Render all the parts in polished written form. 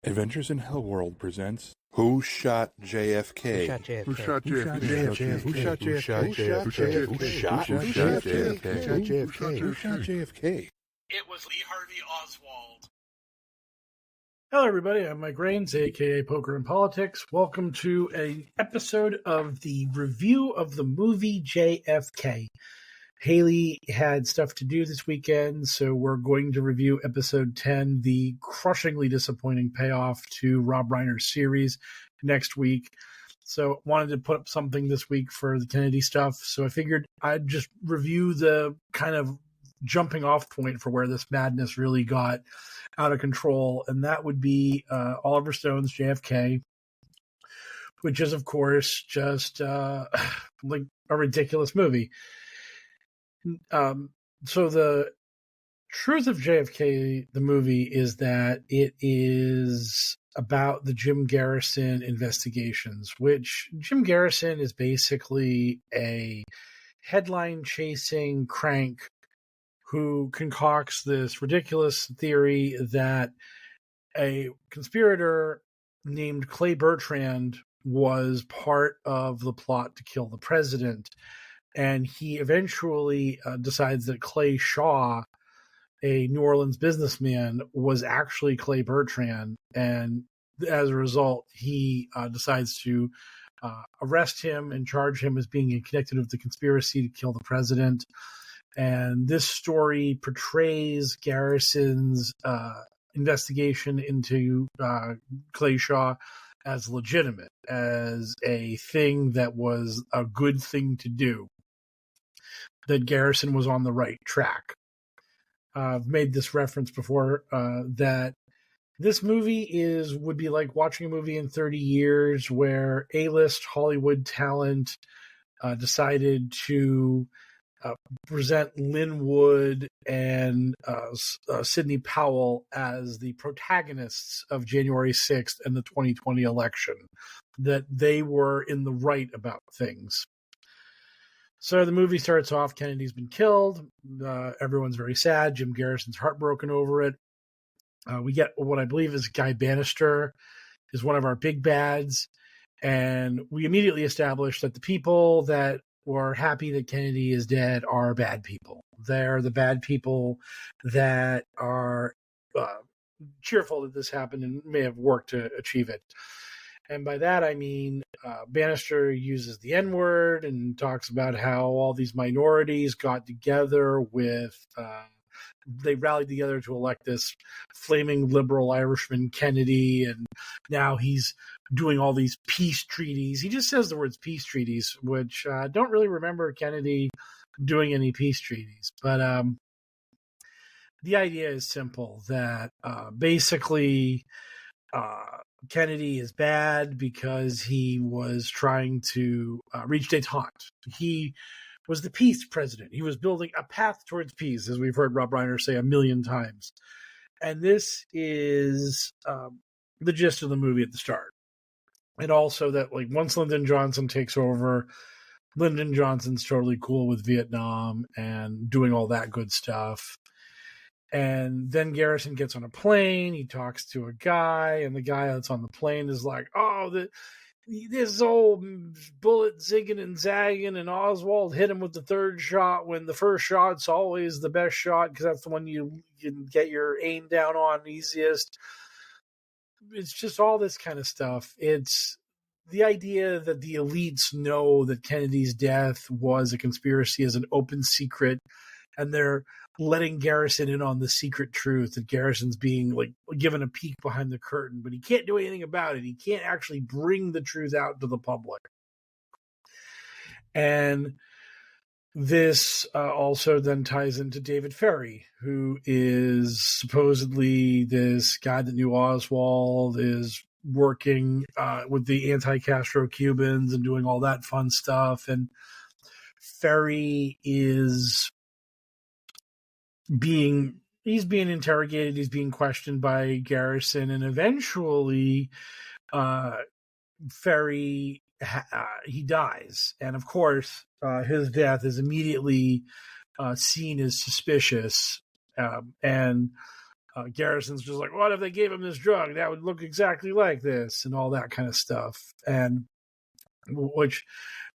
Adventures in HellwQrld presents Who Shot JFK? Who shot JFK? Who shot JFK? Who shot JFK? It was Lee Harvey Oswald. Hello, everybody. I'm Mike Raines, a.k.a. Poker and Politics. Welcome to an episode of the review of the movie JFK. Haley had stuff to do this weekend, so we're going to review episode 10, the crushingly disappointing payoff to Rob Reiner's series, next week. So wanted to put up something this week for the Kennedy stuff, so I figured I'd just review the kind of jumping off point for where this madness really got out of control, and that would be Oliver Stone's JFK, which is, of course, just like a ridiculous movie. So the truth of JFK, the movie, is that it is about the Jim Garrison investigations, which Jim Garrison is basically a headline-chasing crank who concocts this ridiculous theory that a conspirator named Clay Bertrand was part of the plot to kill the president. And he eventually decides that Clay Shaw, a New Orleans businessman, was actually Clay Bertrand. And as a result, he decides to arrest him and charge him as being connected with the conspiracy to kill the president. And this story portrays Garrison's investigation into Clay Shaw as legitimate, as a thing that was a good thing to do, that Garrison was on the right track. I've made this reference before, that this movie would be like watching a movie in 30 years where A-list Hollywood talent decided to present Lynn Wood and Sidney Powell as the protagonists of January 6th and the 2020 election, that they were in the right about things. So the movie starts off, Kennedy's been killed, everyone's very sad, Jim Garrison's heartbroken over it. We get what I believe is Guy Bannister is one of our big bads, and we immediately establish that the people that were happy that Kennedy is dead are bad people. They're the bad people that are cheerful that this happened and may have worked to achieve it. And by that, I mean, Bannister uses the N-word and talks about how all these minorities got together they rallied together to elect this flaming liberal Irishman, Kennedy, and now he's doing all these peace treaties. He just says the words peace treaties, which I don't really remember Kennedy doing any peace treaties. But the idea is simple, that basically Kennedy is bad because he was trying to reach détente. He was the peace president. He was building a path towards peace, as we've heard Rob Reiner say a million times. And this is the gist of the movie at the start. And also that, like, once Lyndon Johnson takes over, Lyndon Johnson's totally cool with Vietnam and doing all that good stuff. And then Garrison gets on a plane, he talks to a guy, and the guy that's on the plane is like, oh, this old bullet zigging and zagging, and Oswald hit him with the third shot when the first shot's always the best shot because that's the one you can get your aim down on easiest. It's just all this kind of stuff. It's the idea that the elites know that Kennedy's death was a conspiracy, as an open secret, and they're letting Garrison in on the secret truth, that Garrison's being like given a peek behind the curtain, but he can't do anything about it. He can't actually bring the truth out to the public. And this also then ties into David Ferry, who is supposedly this guy that knew Oswald, is working with the anti-Castro Cubans and doing all that fun stuff. And Ferry is being interrogated, he's being questioned by Garrison, and eventually Ferry he dies. And of course his death is immediately seen as suspicious, and Garrison's just like, what if they gave him this drug? That would look exactly like this, and all that kind of stuff. And which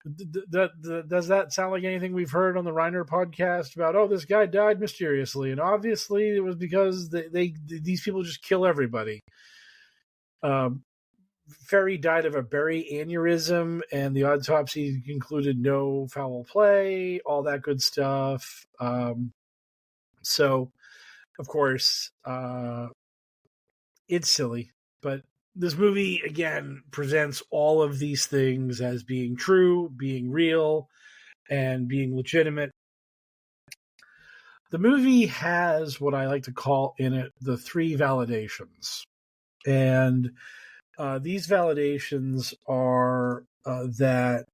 does that sound like anything we've heard on the Reiner podcast about? Oh, this guy died mysteriously, and obviously it was because these people just kill everybody. Ferry died of a berry aneurysm, and the autopsy concluded no foul play. All that good stuff. So, of course, it's silly, but this movie, again, presents all of these things as being true, being real, and being legitimate. The movie has what I like to call in it the 3 validations. And these validations are that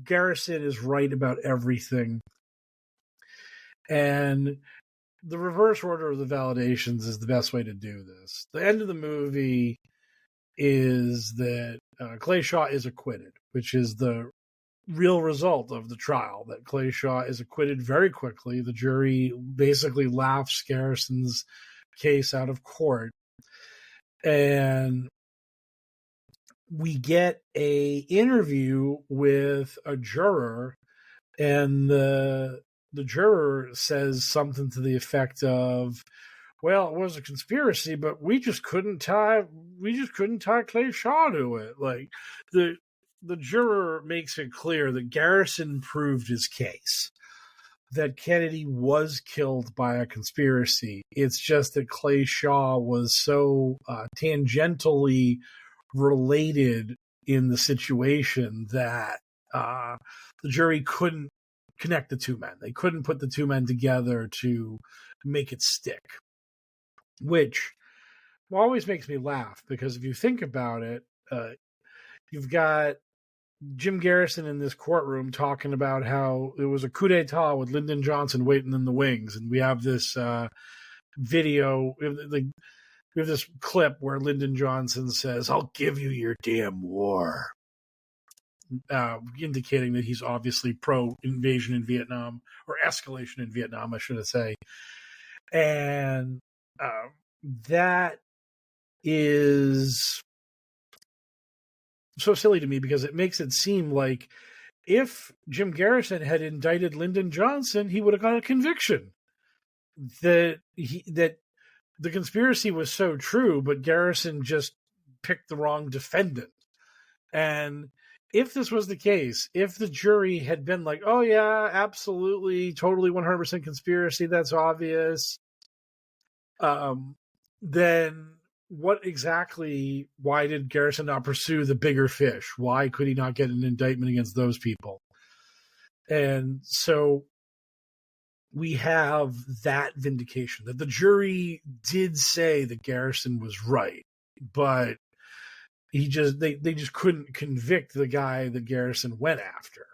Garrison is right about everything. And the reverse order of the validations is the best way to do this. The end of the movie is that Clay Shaw is acquitted, which is the real result of the trial, that Clay Shaw is acquitted very quickly. The jury basically laughs Garrison's case out of court. And we get a interview with a juror, and the juror says something to the effect of, well, it was a conspiracy, but we just couldn't tie Clay Shaw to it. Like, the juror makes it clear that Garrison proved his case, that Kennedy was killed by a conspiracy. It's just that Clay Shaw was so tangentially related in the situation that the jury couldn't connect the 2 men. They couldn't put the 2 men together to make it stick, which always makes me laugh, because if you think about it, you've got Jim Garrison in this courtroom talking about how it was a coup d'etat with Lyndon Johnson waiting in the wings. And we have this video, we have this clip where Lyndon Johnson says, "I'll give you your damn war," indicating that he's obviously pro-invasion in Vietnam, or escalation in Vietnam, I should say. And that is so silly to me, because it makes it seem like if Jim Garrison had indicted Lyndon Johnson, he would have got a conviction. That the conspiracy was so true, but Garrison just picked the wrong defendant. And if this was the case, if the jury had been like, oh yeah, absolutely, totally 100% conspiracy, that's obvious, then why did Garrison not pursue the bigger fish? Why could he not get an indictment against those people? And so we have that vindication, that the jury did say that Garrison was right, but they just couldn't convict the guy that Garrison went after.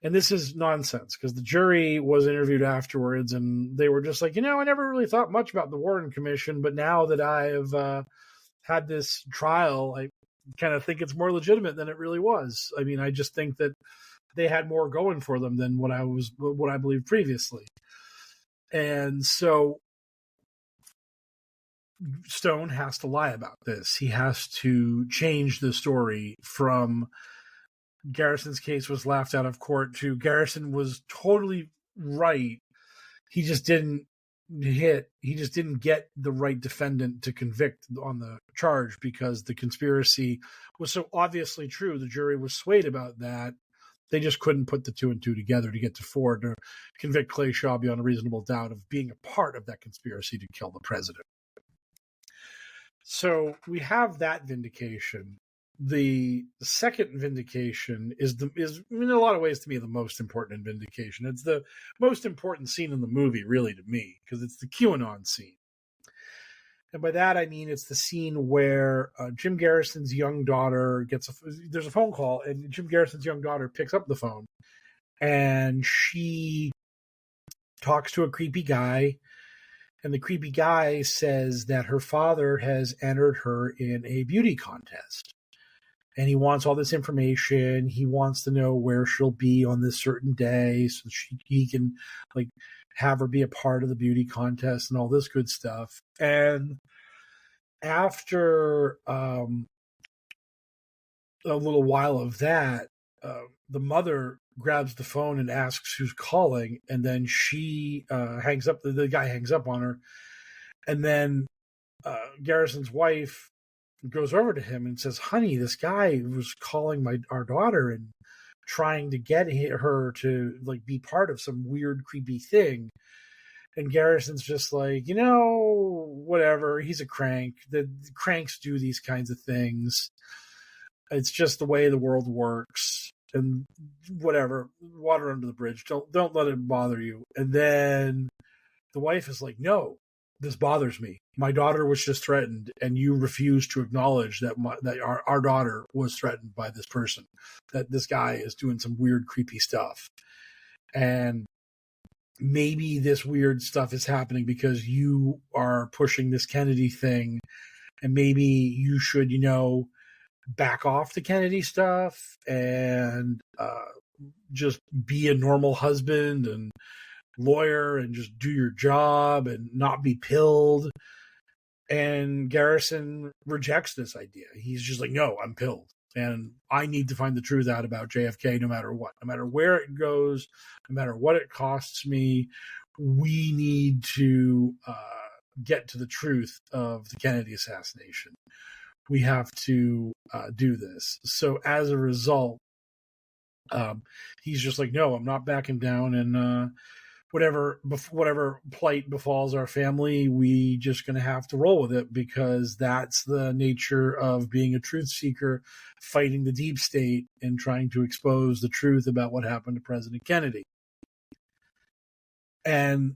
And this is nonsense, because the jury was interviewed afterwards, and they were just like, I never really thought much about the Warren Commission, but now that I have had this trial, I kind of think it's more legitimate than it really was. I mean, I just think that they had more going for them than what I believed previously. And so Stone has to lie about this. He has to change the story from Garrison's case was laughed out of court to Garrison was totally right. He just didn't get the right defendant to convict on the charge, because the conspiracy was so obviously true. The jury was swayed about that. They just couldn't put the 2 and 2 together to get to 4 to convict Clay Shaw beyond a reasonable doubt of being a part of that conspiracy to kill the president. So we have that vindication. The second vindication is in a lot of ways to me the most important vindication. It's the most important scene in the movie, really, to me, because it's the QAnon scene. And by that I mean it's the scene where Jim Garrison's young daughter there's a phone call, and Jim Garrison's young daughter picks up the phone, and she talks to a creepy guy. And the creepy guy says that her father has entered her in a beauty contest. And he wants all this information. He wants to know where she'll be on this certain day, so he can have her be a part of the beauty contest and all this good stuff. And after a little while of that, the mother grabs the phone and asks who's calling, and then she hangs up. The guy hangs up on her, and then Garrison's wife goes over to him and says, "Honey, this guy was calling our daughter and trying to get her to like be part of some weird, creepy thing." And Garrison's just like, whatever. He's a crank. The cranks do these kinds of things. It's just the way the world works. And whatever, water under the bridge. Don't let it bother you. And then the wife is like, "No, this bothers me. My daughter was just threatened, and you refuse to acknowledge that our daughter was threatened by this person. That this guy is doing some weird, creepy stuff. And maybe this weird stuff is happening because you are pushing this Kennedy thing, and maybe you should, back off the Kennedy stuff and just be a normal husband and lawyer and just do your job and not be pilled." And Garrison rejects this idea. He's just like, "No, I'm pilled. And I need to find the truth out about JFK no matter what. No matter where it goes, no matter what it costs me, we need to get to the truth of the Kennedy assassination. We have to do this." So as a result, he's just like, "No, I'm not backing down. And whatever plight befalls our family, we just going to have to roll with it, because that's the nature of being a truth seeker, fighting the deep state and trying to expose the truth about what happened to President Kennedy." And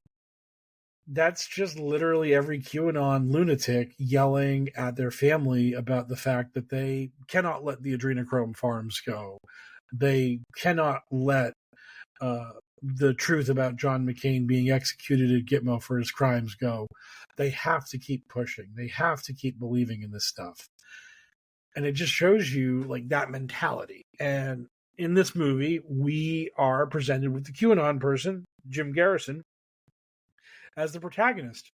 that's just literally every QAnon lunatic yelling at their family about the fact that they cannot let the adrenochrome farms go. They cannot let the truth about John McCain being executed at Gitmo for his crimes go. They have to keep pushing. They have to keep believing in this stuff. And it just shows you like that mentality. And in this movie, we are presented with the QAnon person, Jim Garrison, as the protagonist,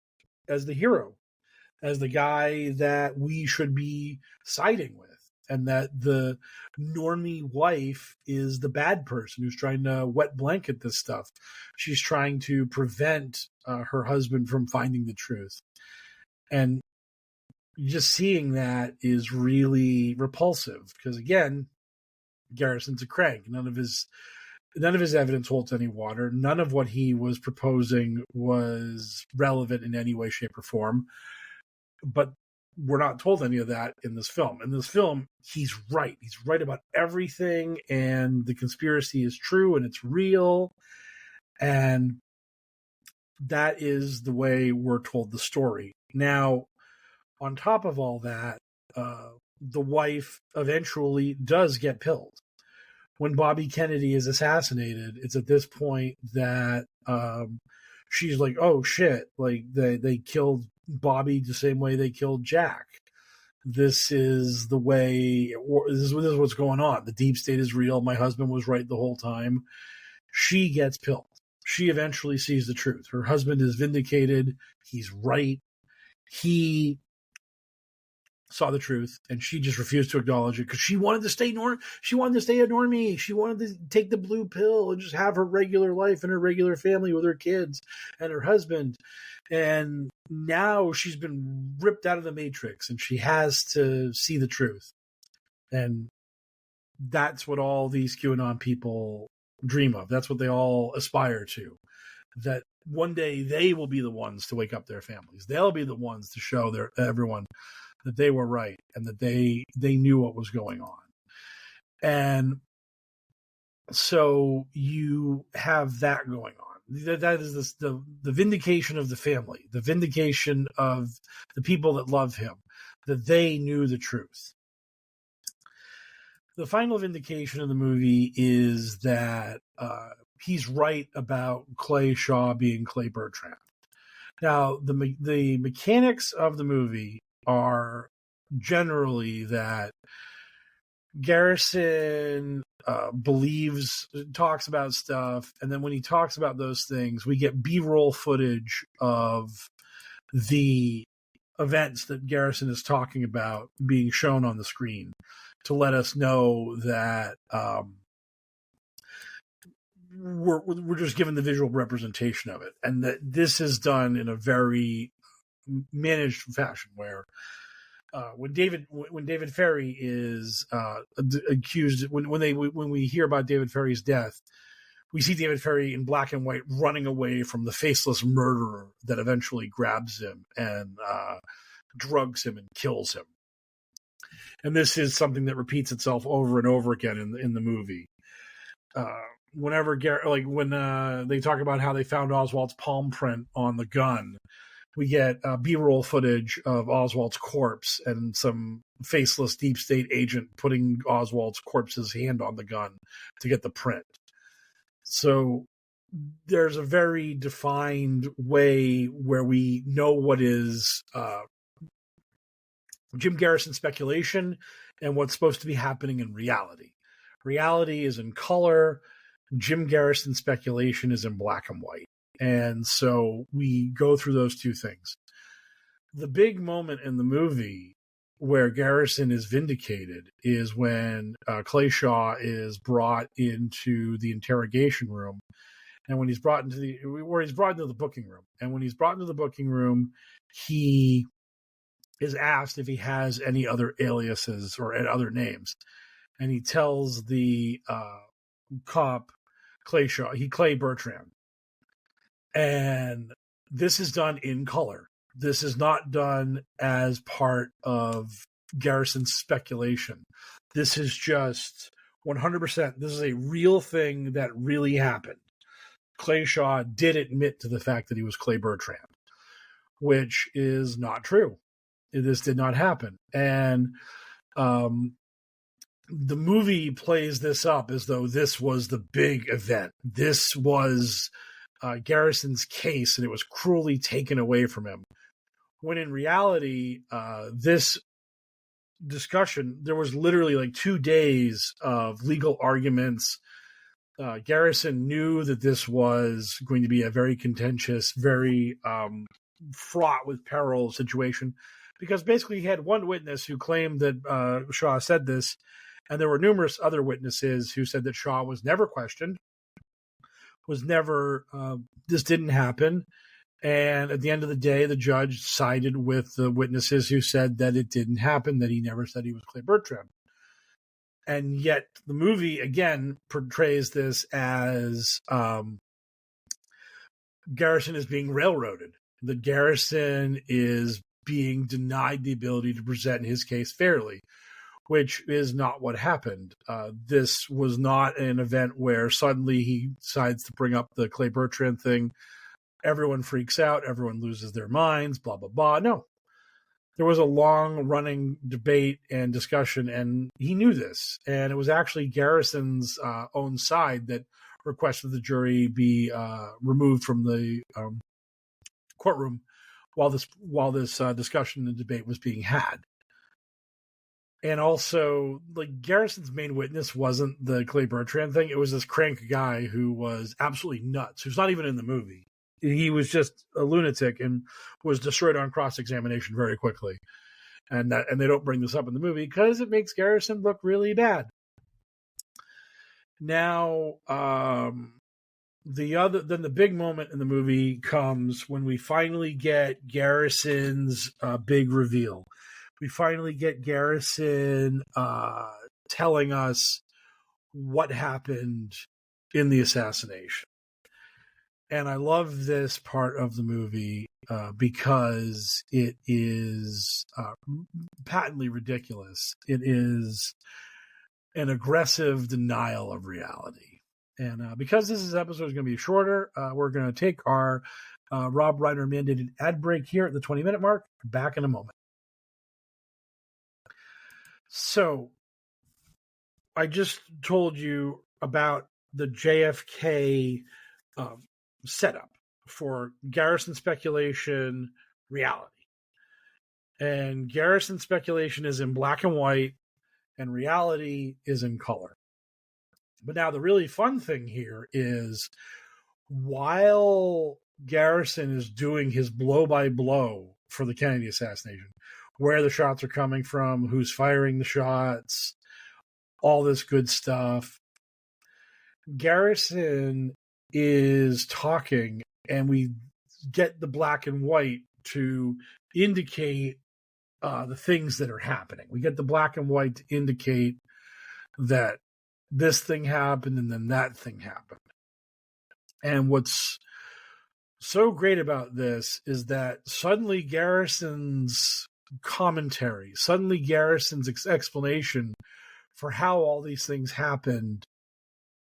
as the hero, as the guy that we should be siding with. And that the normie wife is the bad person who's trying to wet blanket this stuff. She's trying to prevent her husband from finding the truth. And just seeing that is really repulsive, because again, Garrison's a crank. None of his evidence holds any water. None of what he was proposing was relevant in any way, shape, or form. But we're not told any of that in this film. In this film, he's right. He's right about everything, and the conspiracy is true and it's real. And that is the way we're told the story. Now, on top of all that, the wife eventually does get pilled. When Bobby Kennedy is assassinated, it's at this point that she's like, "Oh shit, like they killed Bobby the same way they killed Jack. This is the way, this is what's going on. The deep state is real. My husband was right the whole time." She gets pilled. She eventually sees the truth. Her husband is vindicated. He's right. He saw the truth, and she just refused to acknowledge it because she wanted to stay She wanted to stay a normie. She wanted to take the blue pill and just have her regular life and her regular family with her kids and her husband. And now she's been ripped out of the matrix, and she has to see the truth. And that's what all these QAnon people dream of. That's what they all aspire to. That one day they will be the ones to wake up their families. They'll be the ones to show everyone that they were right and that they knew what was going on. And so you have that going on. That is the vindication of the family, the vindication of the people that love him, that they knew the truth. The final vindication of the movie is that he's right about Clay Shaw being Clay Bertrand. Now, the mechanics of the movie are generally that Garrison talks about stuff, and then when he talks about those things, we get B-roll footage of the events that Garrison is talking about being shown on the screen to let us know that we're just given the visual representation of it, and that this is done in a very managed fashion where when David Ferry is accused, when we hear about David Ferry's death, we see David Ferry in black and white running away from the faceless murderer that eventually grabs him and drugs him and kills him. And this is something that repeats itself over and over again in the movie. Whenever when they talk about how they found Oswald's palm print on the gun, we get B-roll footage of Oswald's corpse and some faceless deep state agent putting Oswald's corpse's hand on the gun to get the print. So there's a very defined way where we know what is Jim Garrison speculation and what's supposed to be happening in reality. Reality is in color. Jim Garrison speculation is in black and white. And so we go through those two things. The big moment in the movie where Garrison is vindicated is when Clay Shaw is brought into the interrogation room. And when he's brought into the booking room. And when he's brought into the booking room, he is asked if he has any other aliases or other names. And he tells the cop, Clay Bertrand. And this is done in color. This is not done as part of Garrison's speculation. This is just 100%. This is a real thing that really happened. Clay Shaw did admit to the fact that he was Clay Bertrand, which is not true. This did not happen. And the movie plays this up as though this was the big event. This was Garrison's case, and it was cruelly taken away from him. When in reality, this discussion, there was literally like 2 days of legal arguments. Garrison knew that this was going to be a very contentious, very fraught with peril situation, because basically he had one witness who claimed that Shaw said this, and there were numerous other witnesses who said that Shaw was never questioned, this didn't happen. And at the end of the day, the judge sided with the witnesses who said that it didn't happen, that he never said he was Clay Bertrand. And yet the movie, again, portrays this as Garrison is being railroaded. That Garrison is being denied the ability to present his case fairly, which is not what happened. This was not an event where suddenly he decides to bring up the Clay Bertrand thing. Everyone freaks out. Everyone loses their minds, blah, blah, blah. No. There was a long-running debate and discussion, and he knew this. And it was actually Garrison's own side that requested the jury be removed from the courtroom while this discussion and debate was being had. And also, like, Garrison's main witness wasn't the Clay Bertrand thing. It was this crank guy who was absolutely nuts, who's not even in the movie. He was just a lunatic and was destroyed on cross-examination very quickly. And they don't bring this up in the movie because it makes Garrison look really bad. Now, the big moment in the movie comes when we finally get Garrison's big reveal. We finally get Garrison telling us what happened in the assassination. And I love this part of the movie because it is patently ridiculous. It is an aggressive denial of reality. And because this episode is going to be shorter, we're going to take our Rob Reiner mandated ad break here at the 20-minute mark. Back in a moment. So I just told you about the JFK setup for Garrison speculation, reality. And Garrison speculation is in black and white, and reality is in color. But now the really fun thing here is while Garrison is doing his blow by blow for the Kennedy assassination, where the shots are coming from, who's firing the shots, all this good stuff, Garrison is talking, and we get the black and white to indicate the things that are happening. We get the black and white to indicate that this thing happened and then that thing happened. And what's so great about this is that suddenly Garrison's commentary, suddenly Garrison's explanation for how all these things happened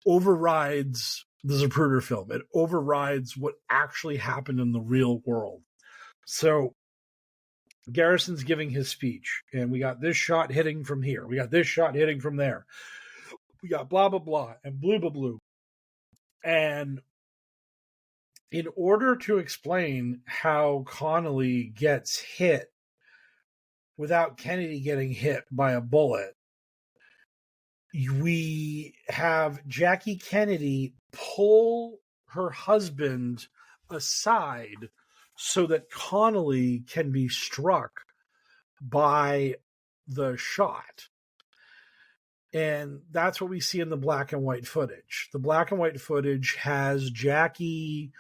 overrides the Zapruder film. It overrides what actually happened in the real world. So Garrison's giving his speech, and we got this shot hitting from here. We got this shot hitting from there. We got blah, blah, blah, and blue, blah, blue. And in order to explain how Connolly gets hit without Kennedy getting hit by a bullet, we have Jackie Kennedy pull her husband aside so that Connolly can be struck by the shot. And that's what we see in the black and white footage. The black and white footage has Jackie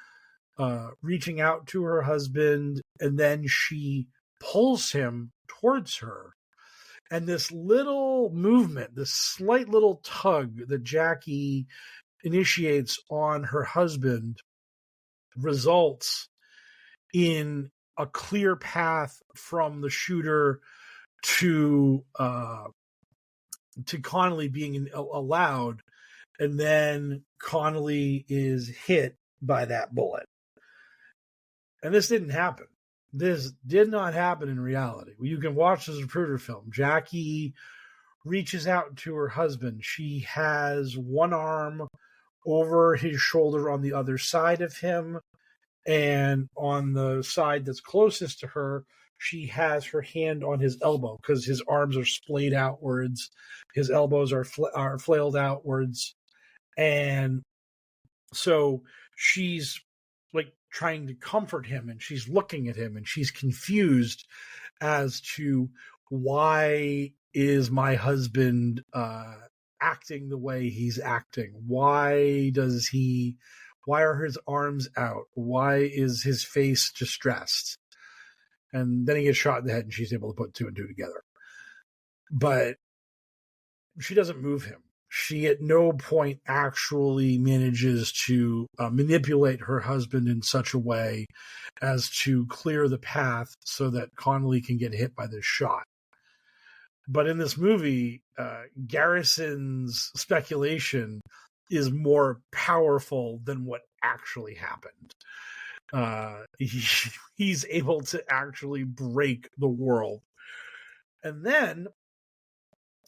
reaching out to her husband, and then she pulls him towards her. And this little movement, this slight little tug that Jackie initiates on her husband results in a clear path from the shooter to Connolly being allowed, and then Connolly is hit by that bullet. And this didn't happen. This did not happen in reality. You can watch the Zapruder film. Jackie reaches out to her husband. She has one arm over his shoulder on the other side of him, and on the side that's closest to her, she has her hand on his elbow because his arms are splayed outwards. His elbows are flailed outwards. And so she's like trying to comfort him, and she's looking at him, and she's confused as to why is my husband acting the way he's acting? Why are his arms out? Why is his face distressed? And then he gets shot in the head, and she's able to put two and two together. But she doesn't move him. She at no point actually manages to manipulate her husband in such a way as to clear the path so that Connolly can get hit by this shot. But in this movie, Garrison's speculation is more powerful than what actually happened. He's able to actually break the world. And then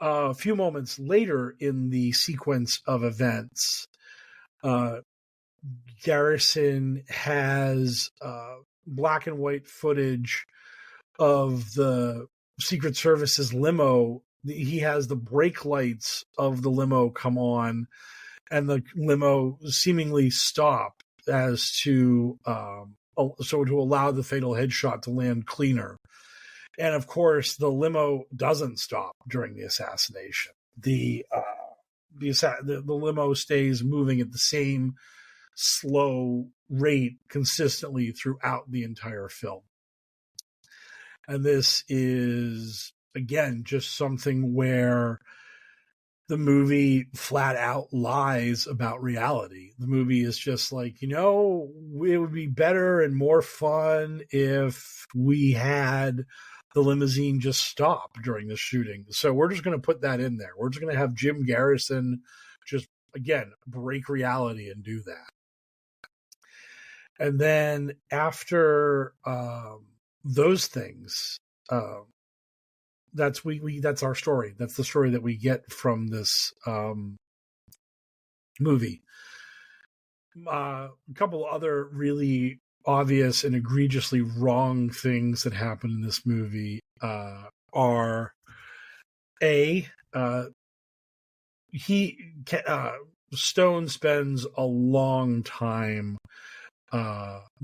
a few moments later in the sequence of events, Garrison has black and white footage of the Secret Service's limo. He has the brake lights of the limo come on, and the limo seemingly stop as to to allow the fatal headshot to land cleaner. And of course, the limo doesn't stop during the assassination. The limo stays moving at the same slow rate consistently throughout the entire film. And this is, again, just something where the movie flat out lies about reality. The movie is just like, it would be better and more fun if we had the limousine just stop during the shooting. So we're just going to put that in there. We're just going to have Jim Garrison just, again, break reality and do that. And then after those things, that's our story. That's the story that we get from this movie. A couple other really obvious and egregiously wrong things that happen in this movie are Stone spends a long time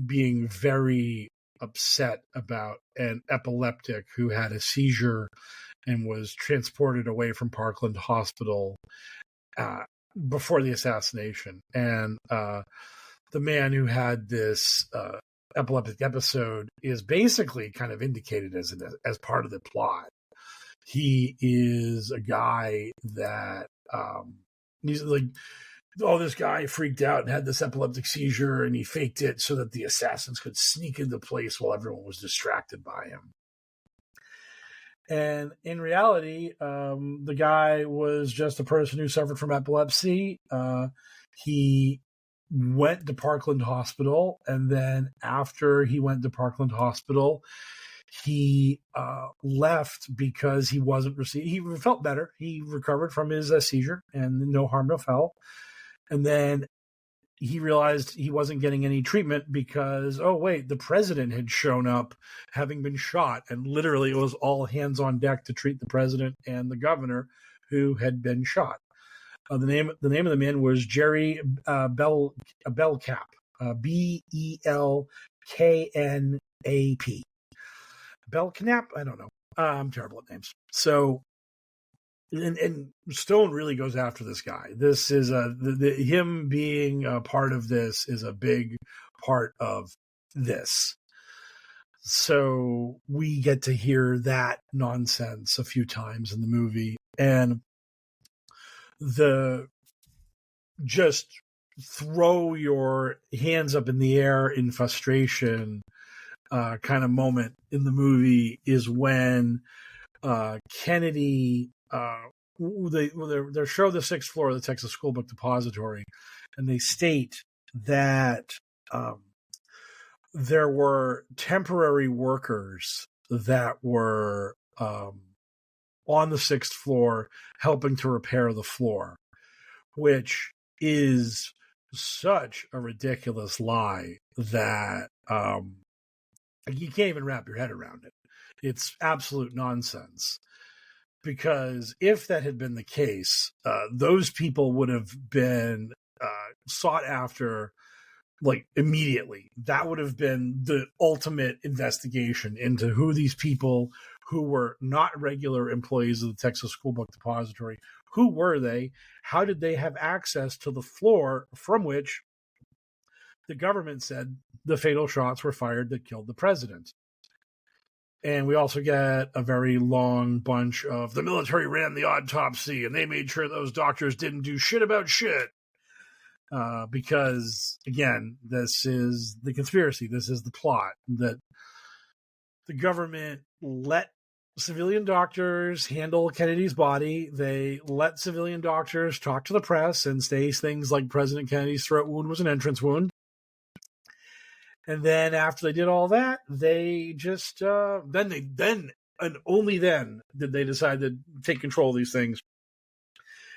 being very upset about an epileptic who had a seizure and was transported away from Parkland Hospital before the assassination. And the man who had this epileptic episode is basically kind of indicated as part of the plot. He is a guy that he's like, oh, this guy freaked out and had this epileptic seizure, and he faked it so that the assassins could sneak into place while everyone was distracted by him. And in reality, the guy was just a person who suffered from epilepsy. He went to Parkland Hospital, and then after he went to Parkland Hospital, he left because he wasn't receiving. He felt better. He recovered from his seizure, and no harm, no foul. And then he realized he wasn't getting any treatment because, oh, wait, the president had shown up having been shot. And literally it was all hands on deck to treat the president and the governor who had been shot. The name of the man was Jerry Belknap, Belknap. Belknap? I don't know. I'm terrible at names. So, and Stone really goes after this guy. This is him being a part of this is a big part of this. So we get to hear that nonsense a few times in the movie, and the just throw your hands up in the air in frustration kind of moment in the movie is when Kennedy they show the sixth floor of the Texas School Book Depository, and they state that there were temporary workers that were on the sixth floor helping to repair the floor, which is such a ridiculous lie that you can't even wrap your head around it. It's absolute nonsense. Because if that had been the case, those people would have been sought after like immediately. That would have been the ultimate investigation into who these people who were not regular employees of the Texas School Book Depository, who were they? How did they have access to the floor from which the government said the fatal shots were fired that killed the president? And we also get a very long bunch of the military ran the autopsy and they made sure those doctors didn't do shit about shit. Because, again, this is the conspiracy. This is the plot that the government let civilian doctors handle Kennedy's body. They let civilian doctors talk to the press and say things like President Kennedy's throat wound was an entrance wound. And then after they did all that, they just then and only then did they decide to take control of these things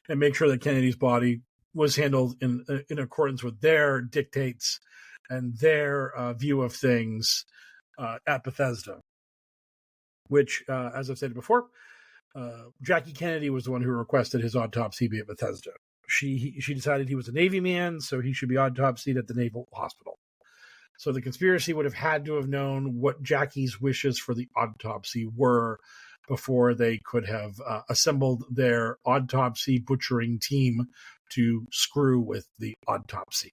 and make sure that Kennedy's body was handled in accordance with their dictates and their view of things at Bethesda. Which, as I've said before, Jackie Kennedy was the one who requested his autopsy be at Bethesda. She decided he was a Navy man, so he should be autopsied at the Naval Hospital. So the conspiracy would have had to have known what Jackie's wishes for the autopsy were before they could have assembled their autopsy butchering team to screw with the autopsy.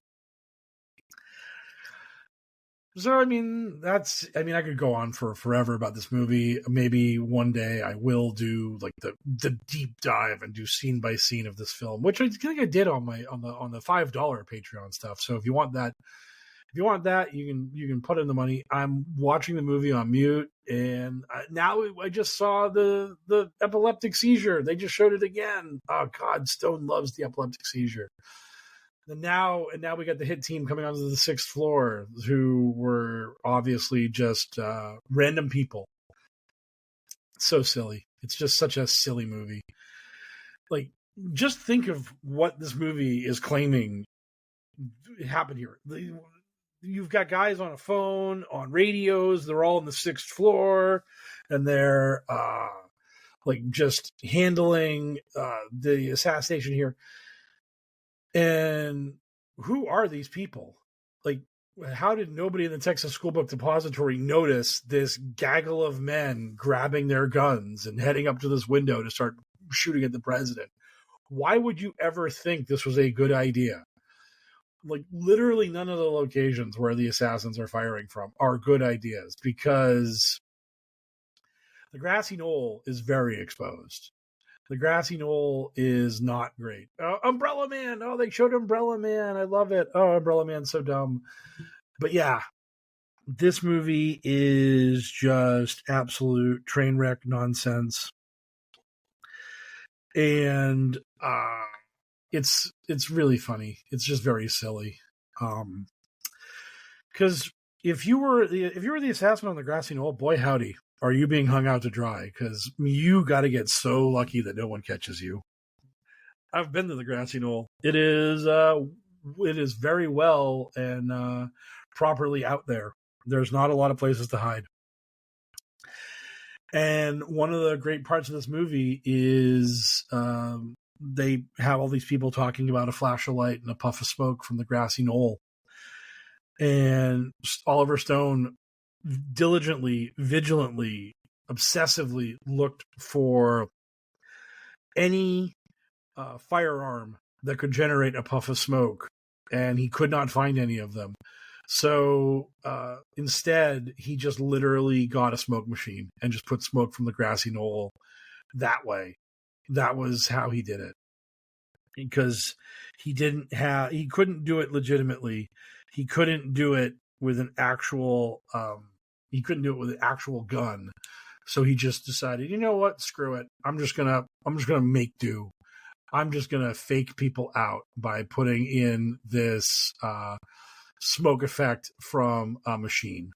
So, I could go on for forever about this movie. Maybe one day I will do like the deep dive and do scene by scene of this film, which I think I did on the $5 Patreon stuff. So if you want that, you can put in the money. I'm watching the movie on mute, and now I just saw the epileptic seizure. They just showed it again. Oh God, Stone loves the epileptic seizure. And now we got the hit team coming onto the sixth floor, who were obviously just random people. So silly. It's just such a silly movie. Like, just think of what this movie is claiming happened here. You've got guys on a phone, on radios. They're all on the sixth floor, and they're like just handling the assassination here. And who are these people? Like, how did nobody in the Texas School Book Depository notice this gaggle of men grabbing their guns and heading up to this window to start shooting at the president? Why would you ever think this was a good idea? Like, literally none of the locations where the assassins are firing from are good ideas, because the grassy knoll is very exposed. The grassy knoll is not great. Umbrella Man. Oh, they showed Umbrella Man. I love it. Oh, Umbrella Man's so dumb. But yeah, this movie is just absolute train wreck nonsense. And it's really funny. It's just very silly. Because if you were the assassin on the grassy knoll, boy howdy, are you being hung out to dry? Because you got to get so lucky that no one catches you. I've been to the grassy knoll. It is very well and properly out there. There's not a lot of places to hide. And one of the great parts of this movie is they have all these people talking about a flash of light and a puff of smoke from the grassy knoll. And Oliver Stone diligently, vigilantly, obsessively looked for any firearm that could generate a puff of smoke, and he could not find any of them. So instead, he just literally got a smoke machine and just put smoke from the grassy knoll that way. That was how he did it, because he couldn't do it legitimately. He couldn't do it with an actual gun. So he just decided, you know what, screw it. I'm just gonna make do. I'm just gonna fake people out by putting in this smoke effect from a machine.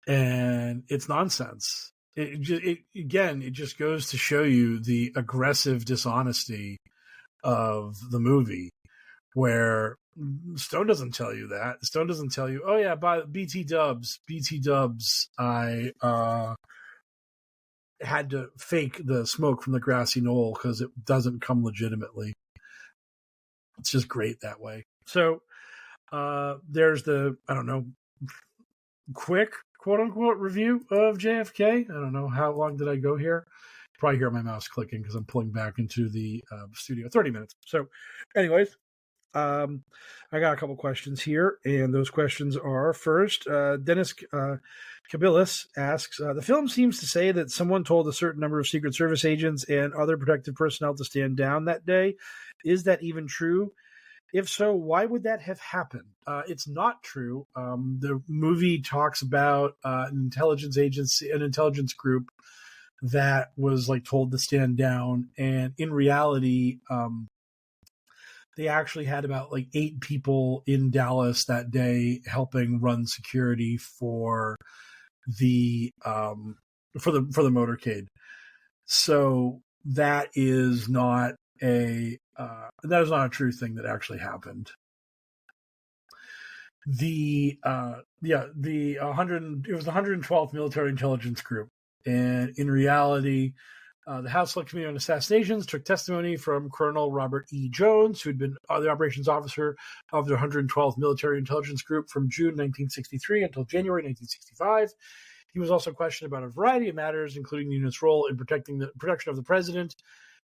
And it's nonsense. It just goes to show you the aggressive dishonesty of the movie, where Stone doesn't tell you that. Stone doesn't tell you, oh yeah, by BT Dubs, I had to fake the smoke from the grassy knoll because it doesn't come legitimately. It's just great that way. So there's the, I don't know, quick quote unquote review of JFK. I don't know, how long did I go here? Probably hear my mouse clicking because I'm pulling back into the studio. 30 minutes. So anyways, I got a couple questions here, and those questions are, first, Dennis Kabilis asks, the film seems to say that someone told a certain number of Secret Service agents and other protective personnel to stand down that day. Is that even true? If so, why would that have happened? It's not true. The movie talks about an intelligence agency, an intelligence group that was like told to stand down, and in reality, they actually had about like 8 people in Dallas that day helping run security for the motorcade. So that is not a true thing that actually happened. It was the 112th Military Intelligence Group, and in reality, the House Select Committee on Assassinations took testimony from Colonel Robert E. Jones, who had been the operations officer of the 112th Military Intelligence Group from June 1963 until January 1965. He was also questioned about a variety of matters, including the unit's role in protection of the president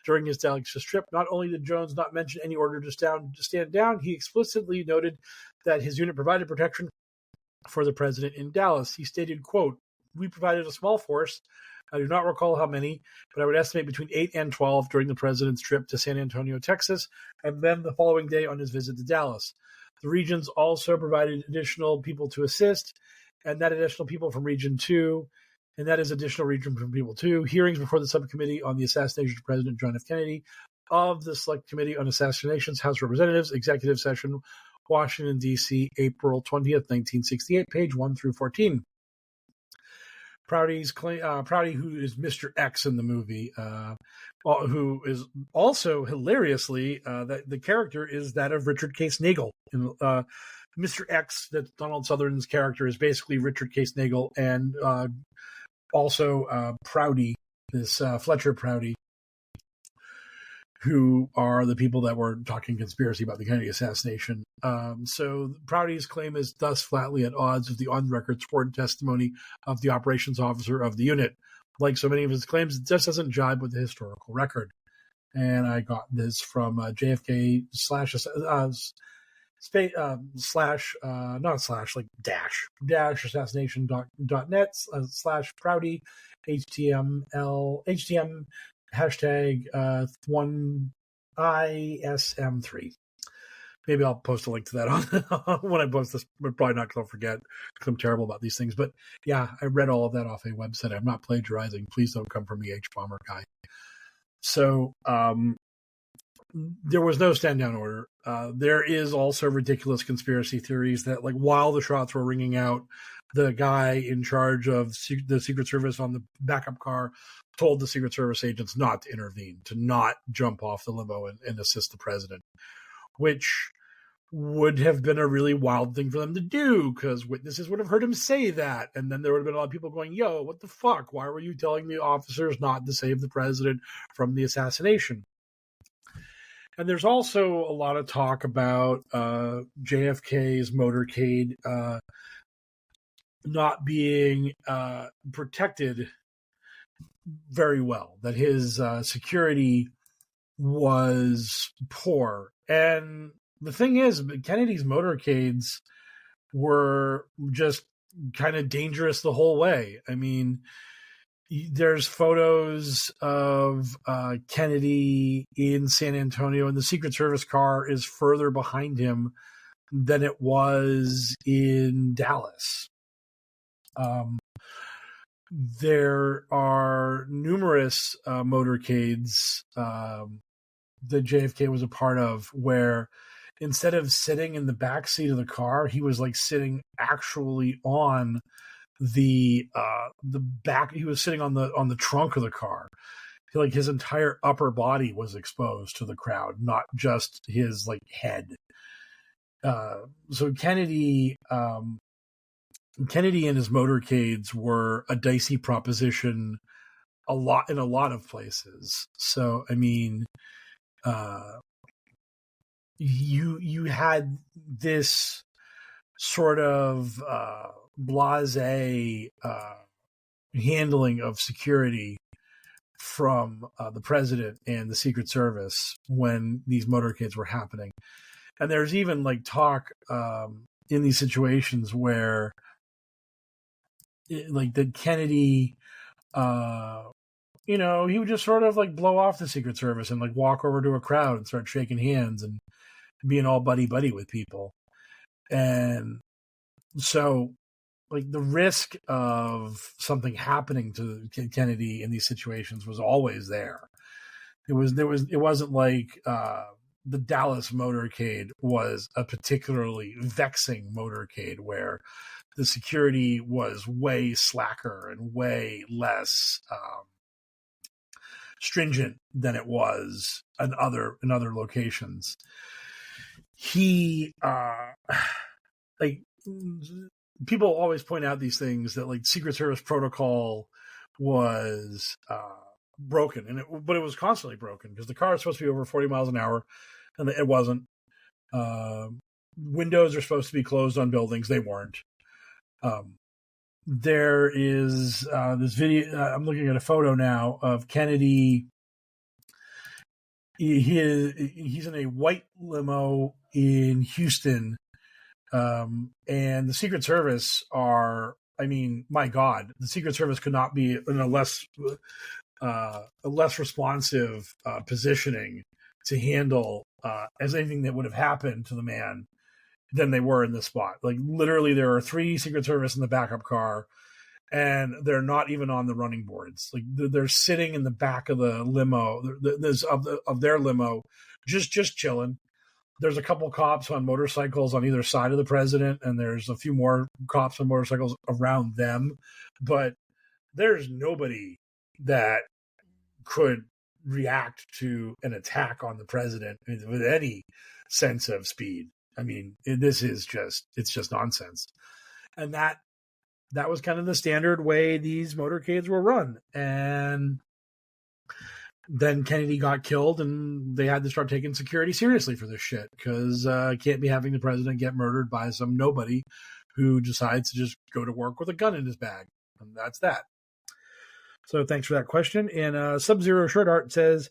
during his Dallas trip. Not only did Jones not mention any order to stand down, he explicitly noted that his unit provided protection for the president in Dallas. He stated, quote, "We provided a small force. I do not recall how many, but I would estimate between 8 and 12 during the president's trip to San Antonio, Texas, and then the following day on his visit to Dallas. The regions also provided additional people to assist, and that additional people from Region 2, and that is additional region from people 2. Hearings before the subcommittee on the assassination of President John F. Kennedy of the Select Committee on Assassinations, House of Representatives, Executive Session, Washington, D.C., April 20th, 1968, page 1 through 14. Prouty, who is Mr. X in the movie, who is also hilariously, that the character is that of Richard Case Nagel. Mr. X, that Donald Sutherland's character, is basically Richard Case Nagel, and also Prouty this Fletcher Prouty, who are the people that were talking conspiracy about the Kennedy assassination. So Prouty's claim is thus flatly at odds with the on-record sworn testimony of the operations officer of the unit. Like so many of his claims, it just doesn't jibe with the historical record. And I got this from JFK dash assassination.net / Prouty HTM hashtag 1ISM3. Maybe I'll post a link to that on when I post this. But probably not, because I'll forget, because I'm terrible about these things. But yeah, I read all of that off a website. I'm not plagiarizing. Please don't come for me, H-Bomber guy. So there was no stand down order. There is also ridiculous conspiracy theories that, like, while the shots were ringing out, the guy in charge of the Secret Service on the backup car told the Secret Service agents not to intervene, to not jump off the limo and assist the president, which would have been a really wild thing for them to do, because witnesses would have heard him say that. And then there would have been a lot of people going, yo, what the fuck? Why were you telling the officers not to save the president from the assassination? And there's also a lot of talk about JFK's motorcade not being protected very well, that his security was poor. And the thing is, Kennedy's motorcades were just kind of dangerous the whole way. I mean, there's photos of Kennedy in San Antonio, and the Secret Service car is further behind him than it was in Dallas. There are numerous motorcades that JFK was a part of, where instead of sitting in the back seat of the car, he was like sitting actually on the back. He was sitting on the trunk of the car. Like his entire upper body was exposed to the crowd, not just his like head. So Kennedy and his motorcades were a dicey proposition in a lot of places. So I mean, you had this sort of blasé handling of security from the president and the Secret Service when these motorcades were happening. And there's even like talk in these situations where like that Kennedy, he would just sort of like blow off the Secret Service and like walk over to a crowd and start shaking hands and being all buddy-buddy with people. And so like the risk of something happening to Kennedy in these situations was always there. It wasn't like the Dallas motorcade was a particularly vexing motorcade where the security was way slacker and way less stringent than it was in other locations. He like people always point out these things that like Secret Service protocol was broken, but it was constantly broken because the car is supposed to be over 40 miles an hour, and it wasn't. Windows are supposed to be closed on buildings; they weren't. There is this video. I'm looking at a photo now of Kennedy. He's in a white limo in Houston. And the Secret Service are, I mean, my God, the Secret Service could not be in a less responsive positioning to handle as anything that would have happened to the man than they were in this spot. Like literally, there are 3 Secret Service in the backup car, and they're not even on the running boards. Like they're sitting in the back of the limo, of their limo, just chilling. There's a couple cops on motorcycles on either side of the president, and there's a few more cops on motorcycles around them. But there's nobody that could react to an attack on the president with any sense of speed. I mean, it's just nonsense. And that was kind of the standard way these motorcades were run. And then Kennedy got killed, and they had to start taking security seriously for this shit, because can't be having the president get murdered by some nobody who decides to just go to work with a gun in his bag. And that's that. So thanks for that question. And Sub-Zero Shirt Art says,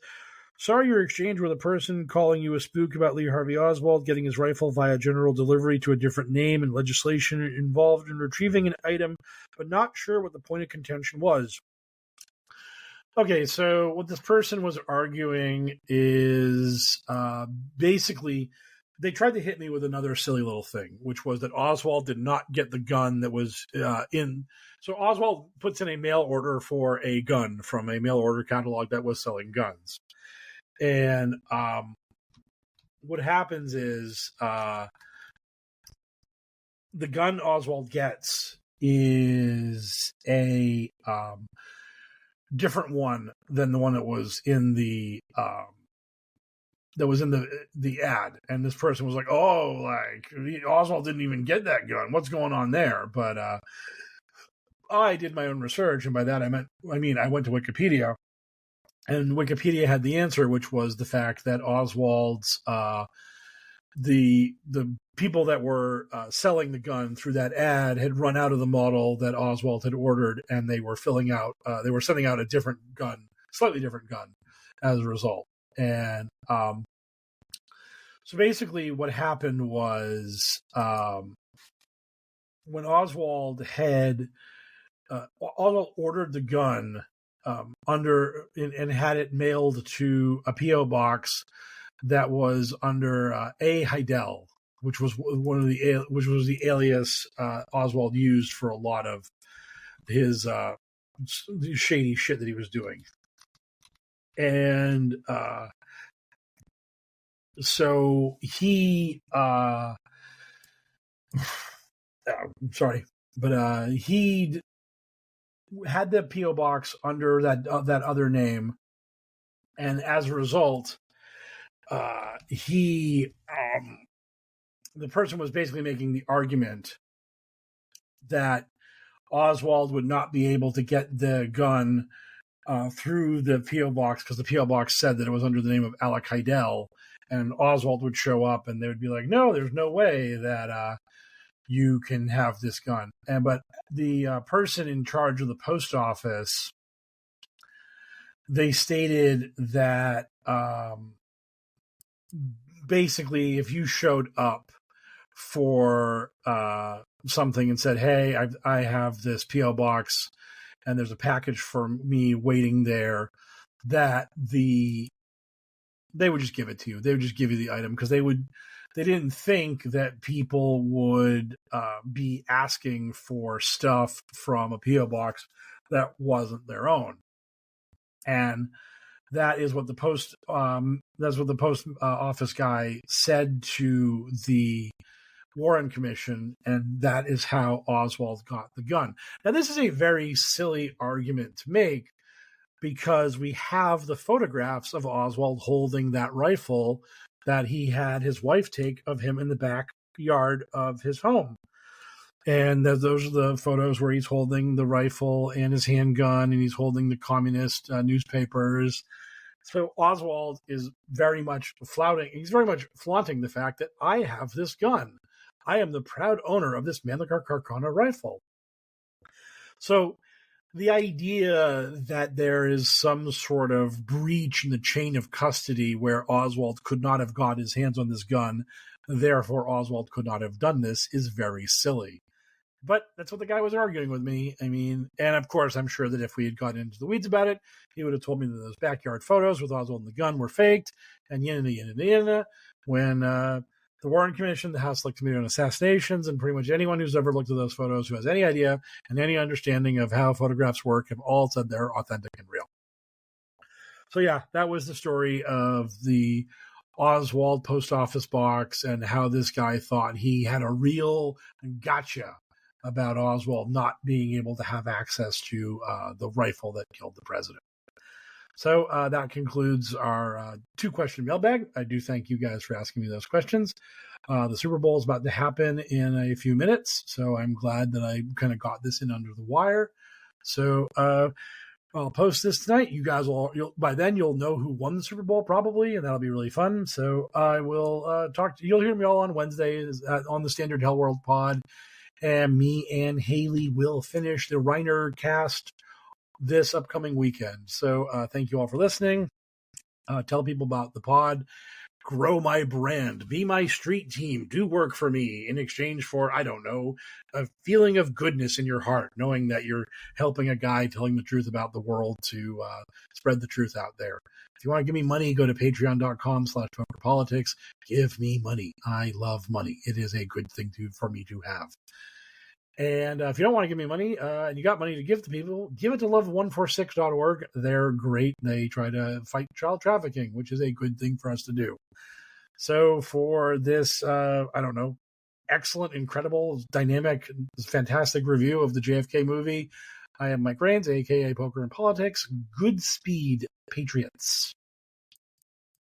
saw your exchange with a person calling you a spook about Lee Harvey Oswald getting his rifle via general delivery to a different name and legislation involved in retrieving an item, but not sure what the point of contention was. Okay, so what this person was arguing is basically they tried to hit me with another silly little thing, which was that Oswald did not get the gun that was in. So Oswald puts in a mail order for a gun from a mail order catalog that was selling guns. And what happens is the gun Oswald gets is a different one than the one that was in the ad. And this person was like, oh, like Oswald didn't even get that gun. What's going on there? But I did my own research, and by that I went to Wikipedia, and Wikipedia had the answer, which was the fact that Oswald's the people that were selling the gun through that ad had run out of the model that Oswald had ordered, and they were sending out a different gun, slightly different gun, as a result. And so basically what happened was when Oswald had Oswald ordered the gun and had it mailed to a P.O. box that was under A. Heidel, which was the alias Oswald used for a lot of his shady shit that he was doing. And so he he had the P.O. box under that other name, and as a result, the person was basically making the argument that Oswald would not be able to get the gun through the P.O. box because the P.O. box said that it was under the name of Alec Heidel, and Oswald would show up and they would be like, no, there's no way that you can have this gun. But the person in charge of the post office, they stated that basically if you showed up for something and said, hey, I have this P.O. box and there's a package for me waiting there, that they would just give it to you. They would just give you the item because they didn't think that people would be asking for stuff from a P.O. box that wasn't their own. And that is what the post office guy said to the Warren Commission, and that is how Oswald got the gun. Now, this is a very silly argument to make because we have the photographs of Oswald holding that rifle that he had his wife take of him in the backyard of his home. And those are the photos where he's holding the rifle and his handgun, and he's holding the communist newspapers. So Oswald is very much flaunting the fact that I have this gun. I am the proud owner of this Mannlicher Carcano rifle. So the idea that there is some sort of breach in the chain of custody where Oswald could not have got his hands on this gun, therefore Oswald could not have done this, is very silly. But that's what the guy was arguing with me. I mean, and of course, I'm sure that if we had gotten into the weeds about it, he would have told me that those backyard photos with Oswald and the gun were faked, and when the Warren Commission, the House Select Committee on Assassinations, and pretty much anyone who's ever looked at those photos who has any idea and any understanding of how photographs work have all said they're authentic and real. So yeah, that was the story of the Oswald post office box and how this guy thought he had a real gotcha about Oswald not being able to have access to the rifle that killed the president. So that concludes our two-question mailbag. I do thank you guys for asking me those questions. The Super Bowl is about to happen in a few minutes, so I'm glad that I kind of got this in under the wire. So I'll post this tonight. You guys by then you'll know who won the Super Bowl probably, and that'll be really fun. So I will talk to you'll hear me all on Wednesdays on the Standard HellwQrld pod, and me and Haley will finish the Reiner cast this upcoming weekend. So thank you all for listening. Tell people about the pod. Grow my brand, be my street team, do work for me in exchange for, I don't know, a feeling of goodness in your heart, knowing that you're helping a guy telling the truth about the world to spread the truth out there. If you want to give me money, go to patreon.com/pokerpolitics. Give me money. I love money. It is a good thing for me to have. And if you don't want to give me money and you got money to give to people, give it to love146.org. They're great. They try to fight child trafficking, which is a good thing for us to do. So for this, excellent, incredible, dynamic, fantastic review of the JFK movie, I am Mike Rains, a.k.a. Poker and Politics. Good speed, Patriots.